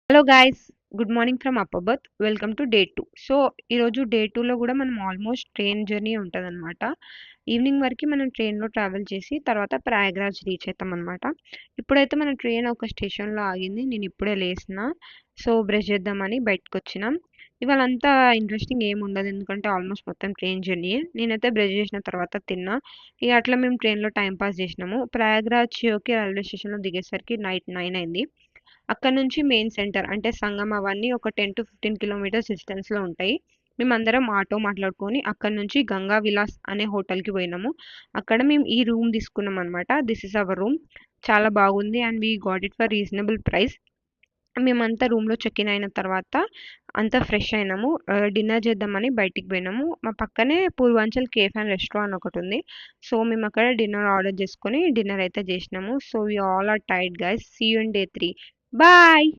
Hello guys, good morning from upper berth. Welcome to day 2. So ఈరోజు day 2లో కూడా మనం ఆల్మోస్ట్ ట్రైన్ జర్నీ ఉంటుందన్నమాట. ఈవినింగ్ వరకు మనం ట్రైన్లో ట్రావెల్ చేసి తర్వాత ప్రయాగ్రాజ్ రీచ్ అవుతాం అనమాట. ఇప్పుడైతే మన ట్రైన్ ఒక స్టేషన్లో ఆగింది. నేను ఇప్పుడే లేసిన. సో బ్రష్ చేద్దామని బయటకు వచ్చినాం. ఇవాళ అంతా ఇంట్రెస్టింగ్ ఏమి ఉండదు, ఎందుకంటే ఆల్మోస్ట్ మొత్తం ట్రైన్ జర్నీ. నేనైతే బ్రష్ చేసిన తర్వాత తిన్నా. ఇక అట్లా మేము ట్రైన్లో టైం పాస్ చేసినాము. ప్రయాగ్రాజ్కి రైల్వే స్టేషన్లో దిగేసరికి నైట్ 9 అయింది. అక్కడ నుంచి మెయిన్ సెంటర్ అంటే సంగం అవన్నీ ఒక 10 to 15 కిలోమీటర్స్ డిస్టెన్స్లో ఉంటాయి. మేమందరం ఆటో మాట్లాడుకొని అక్కడ నుంచి గంగా విలాస్ అనే హోటల్కి పోయినాము. అక్కడ మేము ఈ రూమ్ తీసుకున్నాం అనమాట. This is our room. చాలా బాగుంది and we got it for reasonable price. మేమంతా రూమ్లో చెక్ ఇన్ అయిన తర్వాత అంతా ఫ్రెష్ అయినాము. డిన్నర్ చేద్దామని బయటికి పోయినాము. మా పక్కనే పూర్వాంచల్ కేఫ్ అండ్ రెస్టారెంట్ ఒకటి ఉంది. సో మేము అక్కడ డిన్నర్ ఆర్డర్ చేసుకొని డిన్నర్ అయితే చేసినాము. So we all are tired guys. See you in day 3. Bye.